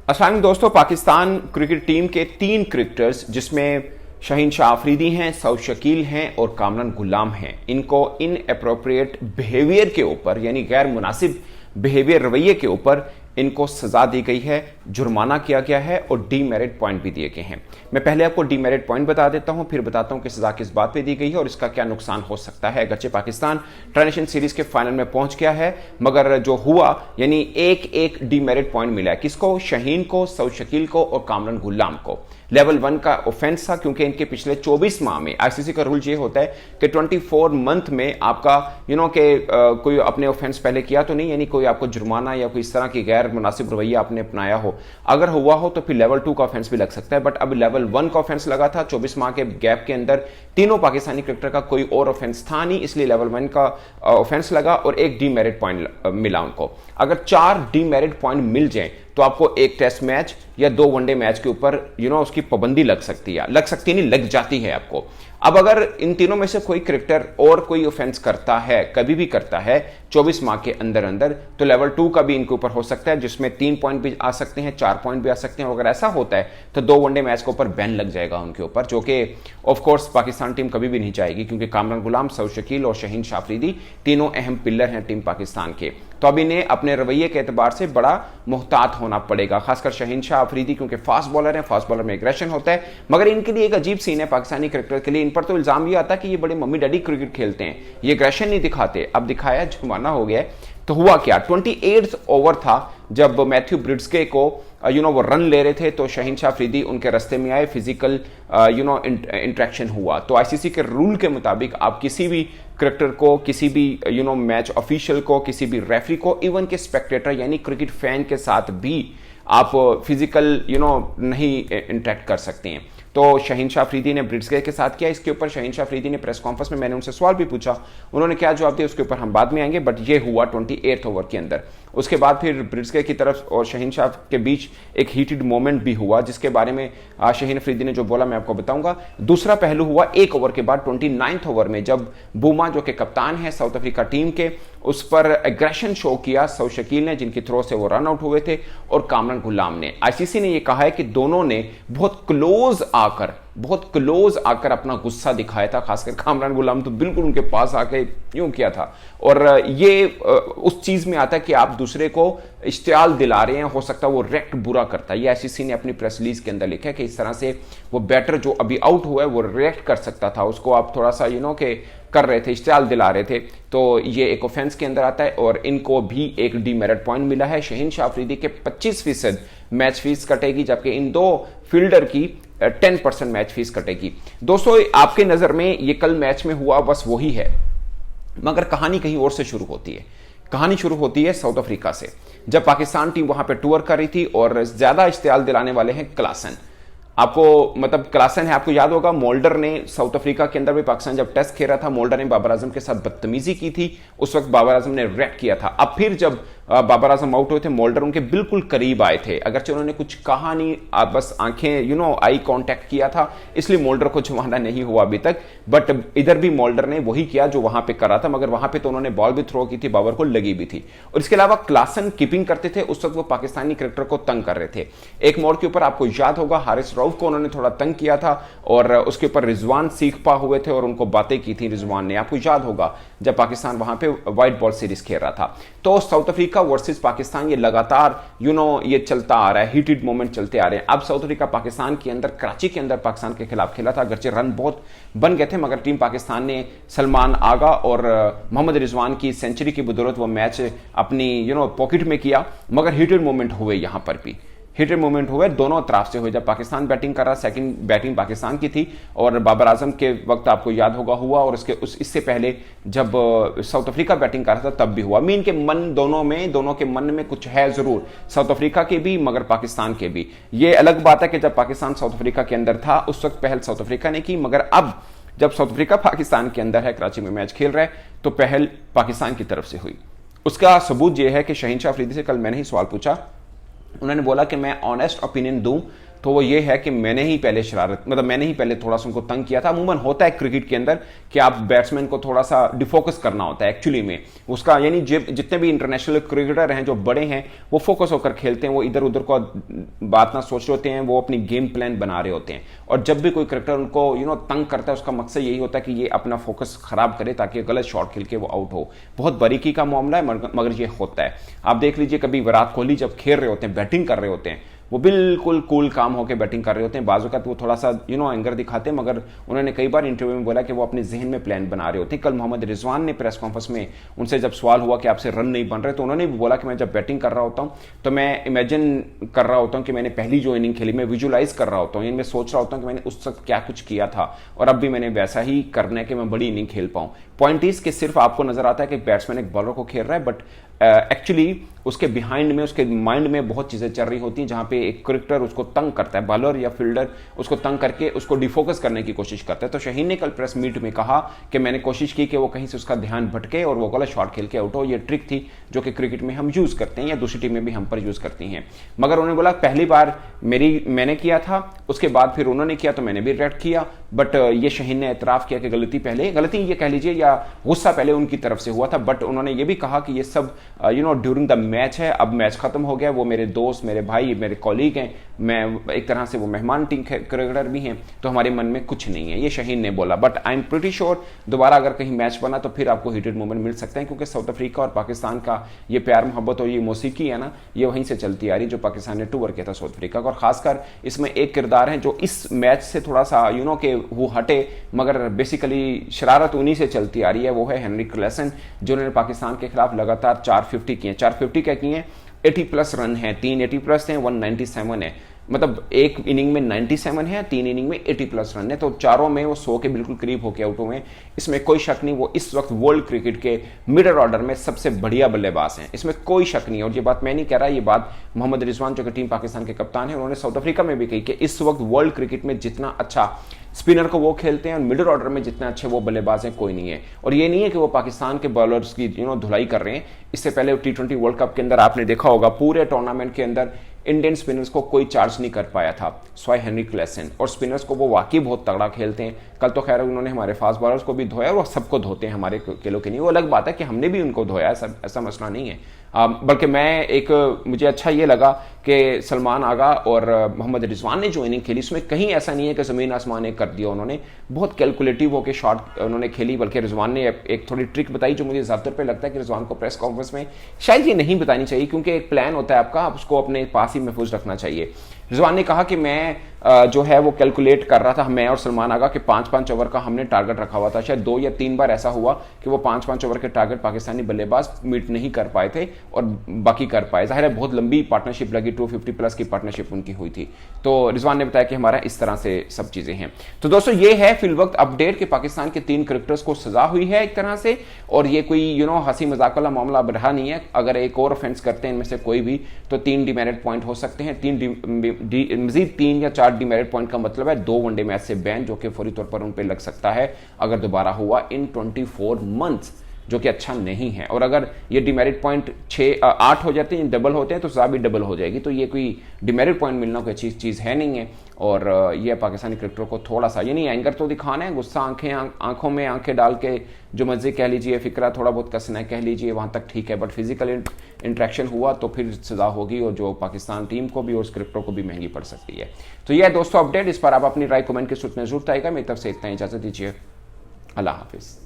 अस्सलाम दोस्तों, Pakistan cricket team के 3 क्रिकेटर्स जिसमें शाहीन शाह अफरीदी हैं, सऊद शकील हैं और कामरान गुलाम हैं, इनको इनएप्रोप्रिएट बिहेवियर के ऊपर यानी गैर मुनासिब बिहेवियर रवैये के ऊपर इनको सजा दी गई है, जुर्माना किया गया है और डीमेरिट पॉइंट भी दिए गए हैं। मैं पहले आपको डीमेरिट पॉइंट बता देता हूं, फिर बताता हूं कि सजा किस बात पे दी गई है और इसका क्या नुकसान हो सकता है। अगरचे पाकिस्तान ट्रांजिशन सीरीज के फाइनल में पहुंच गया है, मगर जो हुआ यानी एक एक डीमेरिट पॉइंट मिला है। किसको? शाहीन को, सऊद शकील को और कामरान गुलाम को। लेवल 1 का ऑफेंस था क्योंकि इनके पिछले 24 माह में आईसीसी का रूल ये होता है कि 24 मंथ में आपका कोई अपने ऑफेंस पहले किया तो नहीं, यानी कोई आपको जुर्माना या कोई इस तरह की गैर मुनासिब रवैया आपने अपनाया हो, अगर हुआ हो तो फिर लेवल 2 का ऑफेंस भी लग सकता है। बट अब लेवल 1 का ऑफेंस लगा था। 24 माह के गैप के अंदर तीनों पाकिस्तानी क्रिकेटर का कोई और ऑफेंस था नहीं, इसलिए लेवल 1 का ऑफेंस लगा और एक डीमेरिट पॉइंट मिला उनको। अगर 4 डीमेरिट पॉइंट मिल जाए तो आपको एक टेस्ट मैच या 2 वनडे मैच के ऊपर उसकी पाबंदी लग सकती है, नहीं लग जाती है आपको। अब अगर इन तीनों में से कोई क्रिकेटर और कोई ऑफेंस करता है, कभी भी करता है 24 माह के अंदर अंदर, तो लेवल 2 का भी इनके ऊपर हो सकता है, जिसमें 3 पॉइंट भी आ सकते हैं, 4 पॉइंट भी आ सकते हैं। अगर ऐसा होता है तो 2 वनडे मैच के ऊपर बैन लग जाएगा उनके ऊपर, जो कि ऑफ कोर्स पाकिस्तान टीम कभी भी नहीं चाहेगी, क्योंकि कामरान गुलाम, सऊद शकील और शाहीन शाह अफरीदी तीनों अहम पिलर हैं टीम पाकिस्तान के। तो अब इन्हें अपने रवैये के एतबार से बड़ा मुहतात होना पड़ेगा, खासकर शाहीन शाह अफरीदी, क्योंकि फास्ट बॉलर हैं, फास्ट बॉलर में एग्रेशन होता है। मगर इनके लिए एक अजीब सीन है पाकिस्तानी क्रिकेटर के लिए, इन पर तो इल्जाम ये आता है कि ये बड़े मम्मी डैडी क्रिकेट खेलते हैं, ये एग्रेशन नहीं दिखाते। अब दिखाया, जुर्माना हो गया है। तो हुआ क्या, 28th ओवर था जब मैथ्यू ब्रिड्सके को वो रन ले रहे थे, तो शाहीन शाह अफरीदी उनके रास्ते में आए, फिजिकल इंटरेक्शन हुआ। तो आईसीसी के रूल के मुताबिक आप किसी भी क्रिकेटर को, किसी भी मैच ऑफिशियल को, किसी भी रेफरी को, इवन के स्पेक्टेटर यानी क्रिकेट फैन के साथ भी आप फिजिकल नहीं इंटरेक्ट कर सकते हैं। तो शाहीन शाह अफरीदी ने ब्रिड्सके के साथ किया। इसके ऊपर शाहीन शाह अफरीदी ने प्रेस कॉन्फ्रेंस में, मैंने उनसे सवाल भी पूछा, उन्होंने क्या जवाब दिया उसके ऊपर हम बाद में आएंगे, बट ये हुआ 28th ओवर के अंदर। उसके बाद फिर ब्रिड्सके की तरफ और शाहीन शाह के बीच एक हीटेड मोमेंट भी हुआ, जिसके बारे में शाहीन अफरीदी ने जो बोला मैं आपको बताऊंगा। दूसरा पहलू हुआ 1 ओवर के बाद 29th ओवर में, जब बुमा जो कि कप्तान है साउथ अफ्रीका टीम के, उस पर एग्रेशन शो किया सऊद शकील ने, जिनकी थ्रो से वो रन आउट हुए थे, और कामरान गुलाम ने। आईसीसी ने यह कहा है कि दोनों ने बहुत क्लोज आकर अपना गुस्सा दिखाया था, खासकर कामरान गुलाम तो बिल्कुल उनके पास आके यूं किया था। और ये उस चीज में आता है कि आप दूसरे को इश्तियाल दिला रहे हैं, हो सकता है वो रिएक्ट बुरा करता है। ये आईसीसी ने अपनी प्रेस रिलीज के अंदर लिखा है कि इस तरह से वो बैटर जो अभी आउट हुआ है वो रिएक्ट कर सकता था, उसको आप थोड़ा सा के कर रहे थे, इश्तियाल दिला रहे थे। तो ये एक ऑफेंस के अंदर आता है और इनको भी एक डीमेरिट पॉइंट मिला है। शाहीन शाह अफरीदी के 25% मैच फीस कटेगी, जबकि इन 2 फील्डर की 10% मैच फीस कटेगी। दोस्तों, आपके नजर में ये कल मैच में हुआ बस वही है, मगर कहानी कहीं और से शुरू होती है। कहानी शुरू होती है साउथ अफ्रीका से, जब पाकिस्तान टीम वहां पे टूर कर रही थी और ज्यादा इश्तियाल दिलाने वाले हैं क्लासन। आपको क्लासन है, आपको याद होगा मोल्डर ने साउथ अफ्रीका के अंदर भी पाकिस्तान जब टेस्ट खेल रहा था, मोल्डर ने बाबर आजम के साथ बदतमीजी की थी, उस वक्त बाबर आजम ने रिएक्ट किया था। अब फिर जब बाबर आजम आउट हुए थे, मोल्डर उनके बिल्कुल करीब आए थे, अगरचे उन्होंने कुछ कहा नहीं, बस आंखें आई कांटेक्ट किया था, इसलिए मोल्डर को जुर्माना नहीं हुआ अभी तक। बट इधर भी मोल्डर ने वही किया जो वहां पे कर रहा था, मगर वहां पे तो उन्होंने बॉल भी थ्रो की थी, बाबर को लगी भी थी। और इसके अलावा क्लासन कीपिंग करते थे, उस वक्त वो पाकिस्तानी क्रिकेटर को तंग कर रहे थे। एक मोड़ के ऊपर आपको याद होगा हारिस रऊफ को उन्होंने थोड़ा तंग किया था और उसके ऊपर रिजवान सीख पा हुए थे और उनको बातें की थी रिजवान ने, आपको याद होगा जब पाकिस्तान वहां पे व्हाइट बॉल सीरीज खेल रहा था। तो साउथ अफ्रीका वर्सेस पाकिस्तान ये लगातार ये चलता आ रहा है, हीटेड मोमेंट चलते आ रहे हैं। अब साउथ अफ्रीका पाकिस्तान के अंदर, कराची के अंदर पाकिस्तान के खिलाफ खेला था, अगरचे रन बहुत बन गए थे, मगर टीम पाकिस्तान ने सलमान आगा और मोहम्मद रिजवान की सेंचुरी की बदौलत वो मैच अपनी पॉकेट में किया। मगर हीटेड मोमेंट हुए, यहां पर भी हिटेड मूवमेंट हुए, दोनों तरफ से हुए। जब पाकिस्तान बैटिंग कर रहा, सेकंड बैटिंग पाकिस्तान की थी और बाबर आजम के वक्त आपको याद होगा हुआ, और इससे पहले जब साउथ अफ्रीका बैटिंग कर रहा था तब भी हुआ। मीन के मन दोनों के मन में कुछ है जरूर, साउथ अफ्रीका के भी मगर पाकिस्तान के भी। ये अलग बात है कि जब पाकिस्तान साउथ अफ्रीका के अंदर था उस वक्त पहल साउथ अफ्रीका ने की, मगर अब जब साउथ अफ्रीका पाकिस्तान के अंदर है, कराची में मैच खेल रहा है, तो पहल पाकिस्तान की तरफ से हुई। उसका सबूत यह है कि शाहीन शाह अफरीदी से कल मैंने ही सवाल पूछा, उन्होंने बोला कि मैं ऑनेस्ट ओपिनियन दूं तो वो ये है कि मैंने ही पहले शरारत, मतलब मैंने ही पहले थोड़ा सा उनको तंग किया था। अमूमन होता है क्रिकेट के अंदर कि आप बैट्समैन को थोड़ा सा डिफोकस करना होता है एक्चुअली में उसका, यानी जितने भी इंटरनेशनल क्रिकेटर हैं जो बड़े हैं वो फोकस होकर खेलते हैं, वो इधर उधर को बात ना सोच रहे होते हैं, वो अपनी गेम प्लान बना रहे होते हैं। और जब भी कोई क्रिकेटर उनको तंग करता है उसका मकसद यही होता है कि ये अपना फोकस खराब करे ताकि गलत शॉट खेल के वो आउट हो। बहुत बारीकी का मामला है मगर ये होता है। आप देख लीजिए कभी विराट कोहली जब खेल रहे होते हैं, बैटिंग कर रहे होते हैं, वो बिल्कुल कूल काम होकर बैटिंग कर रहे होते हैं। बाजू का तो वो थोड़ा सा एंगर दिखाते हैं, मगर उन्होंने कई बार इंटरव्यू में बोला कि वो अपने जहन में प्लान बना रहे होते हैं। कल मोहम्मद रिजवान ने प्रेस कॉन्फ्रेंस में उनसे जब सवाल हुआ कि आपसे रन नहीं बन रहे, तो उन्होंने भी बोला कि मैं जब बैटिंग कर रहा होता हूं तो मैं इमेजिन कर रहा होता हूं कि मैंने पहली जो इनिंग खेली, मैं विजुलाइज कर रहा होता हूं, यानी मैं सोच रहा होता हूं कि मैंने उस वक्त क्या कुछ किया था और अब भी मैंने वैसा ही करना है कि मैं बड़ी इनिंग खेल पाऊं। पॉइंट इज कि सिर्फ आपको नजर आता है कि बैट्समैन एक बॉलर को खेल रहा है, बट एक्चुअली उसके बिहाइंड में, उसके माइंड में बहुत चीजें चल रही होती हैं, जहां पे एक क्रिकेटर उसको तंग करता है, बॉलर या फील्डर उसको तंग करके उसको डिफोकस करने की कोशिश करता है। तो शाहीन ने कल प्रेस मीट में कहा कि मैंने कोशिश की कि वो कहीं से उसका ध्यान भटके और वो गलत शॉट खेल के आउट हो। ये ट्रिक थी जो कि क्रिकेट में हम यूज करते हैं या दूसरी टीमें भी हम पर यूज करती हैं। मगर उन्होंने बोला पहली बार मैंने किया था, उसके बाद फिर उन्होंने किया तो मैंने भी रिएक्ट किया, बट ये शाहीन ने एतराफ किया कि गलती ये कह लीजिए या गुस्सा पहले उनकी तरफ से हुआ था। बट उन्होंने ये भी कहा कि ये सब ड्यूरिंग द मैच है, अब मैच खत्म हो गया, वो मेरे दोस्त, मेरे भाई, मेरे कॉलीग हैं, मैं एक तरह से वो मेहमान टीम क्रिकेटर भी हैं, तो हमारे मन में कुछ नहीं है, ये शाहीन ने बोला। But I am pretty sure दोबारा अगर कहीं मैच बना तो फिर आपको हीटेड मोमेंट मिल सकते हैं, क्योंकि साउथ अफ्रीका और पाकिस्तान का ये प्यार मोहब्बत और ये मौसीकी है ना, ये वहीं से चलती आ रही, जो पाकिस्तान ने टूर किया था साउथ अफ्रीका का। और खासकर इसमें एक किरदार है जो इस मैच से थोड़ा सा के वो हटे, मगर बेसिकली शरारत उन्हीं से चलती आ रही है, वो है हेनरी क्लेसन, जिन्होंने पाकिस्तान के खिलाफ लगातार 450 किए। 450 क्या किए? 80 प्लस रन है, 3 80 प्लस है, 197 है, मतलब एक इनिंग में 97 है, 3 इनिंग में 80 प्लस रन है, तो चारों में वो 100 के बिल्कुल करीब होकर आउट हुए। इसमें कोई शक नहीं, वो इस वक्त वर्ल्ड क्रिकेट के मिडल ऑर्डर में सबसे बढ़िया बल्लेबाज हैं, इसमें कोई शक नहीं है। और ये बात मैं नहीं कह रहा, ये बात मोहम्मद रिजवान जो कि टीम पाकिस्तान के कप्तान है, उन्होंने साउथ अफ्रीका में भी कही कि इस वक्त वर्ल्ड क्रिकेट में जितना अच्छा स्पिनर को वो खेलते हैं और मिडिल ऑर्डर में जितने अच्छे वो बल्लेबाज हैं कोई नहीं है। और ये नहीं है कि वो पाकिस्तान के बॉलर्स की धुलाई कर रहे हैं। इससे पहले T20 वर्ल्ड कप के अंदर आपने देखा होगा पूरे टूर्नामेंट के अंदर इंडियन स्पिनर्स को कोई चार्ज नहीं कर पाया था स्वाय हेनरी क्लेसन, और स्पिनर्स को वो वाकई बहुत तगड़ा खेलते हैं। कल तो खैर उन्होंने हमारे फास्ट बॉलर्स को भी धोया, और वो सबको धोते हैं, हमारे केलों के नहीं। वो अलग बात है कि हमने भी उनको धोया, ऐसा मसला नहीं है। बल्कि मुझे अच्छा ये लगा कि सलमान आगा और मोहम्मद रिजवान ने जो इनिंग खेली उसमें कहीं ऐसा नहीं है कि जमीन आसमान एक कर दिया उन्होंने, बहुत कैलकुलेटिव होकर शॉट उन्होंने खेली। बल्कि रिजवान ने एक थोड़ी ट्रिक बताई जो मुझे ज्यादातर पे लगता है कि रिजवान को प्रेस कॉन्फ्रेंस में शायद ये नहीं बतानी चाहिए, क्योंकि एक प्लान होता है आपका, आप उसको अपने पास ही महफूज रखना चाहिए। रिजवान ने कहा कि मैं जो है वो कैलकुलेट कर रहा था, मैं और सलमान आगा के 5-5 ओवर का हमने टारगेट रखा हुआ था। शायद 2 या 3 बार ऐसा हुआ कि वो 5-5 ओवर के टारगेट पाकिस्तानी बल्लेबाज मीट नहीं कर पाए थे और बाकी कर पाए। जाहिर है बहुत लंबी पार्टनरशिप लगी, 250 प्लस की पार्टनरशिप उनकी हुई थी। तो रिजवान ने बताया कि हमारा इस तरह से सब चीजें हैं। तो दोस्तों ये है फिल वक्त अपडेट कि पाकिस्तान के 3 क्रिकेटर्स को सजा हुई है एक तरह से, और ये कोई हंसी मजाक वाला मामला अब रहा नहीं है। अगर एक और ऑफेंस करते हैं इनमें से कोई भी तो 3 डिमेरिट पॉइंट हो सकते हैं। मजीद 3 या 4 डिमेरिट पॉइंट का मतलब है 2 वनडे मैच से बैन, जो कि फौरी तौर पर उन पे लग सकता है अगर दोबारा हुआ इन 24 मंथ्स, जो कि अच्छा नहीं है। और अगर ये डिमेरिट पॉइंट 8 हो जाते हैं, डबल होते हैं, तो सजा भी डबल हो जाएगी। तो ये कोई डिमेरिट पॉइंट मिलना कोई अच्छी चीज है नहीं है। और ये पाकिस्तानी क्रिकेटरों को थोड़ा सा यानी एंगर तो दिखाना है, गुस्सा आंखों में आंखें डाल के जो मर्जी कह लीजिए, फिक्रा थोड़ा बहुत कसना है कह लीजिए, वहां तक ठीक है। बट फिजिकल इंटरेक्शन हुआ तो फिर सजा होगी, और जो पाकिस्तान टीम को भी और क्रिकेटरों को भी महंगी पड़ सकती है। तो यह दोस्तों अपडेट, इस पर आप अपनी राय कमेंट के सूत्र में जरूर आएगा। मेरी तरफ से इतना, इजाजत दीजिए, अल्लाह हाफिज।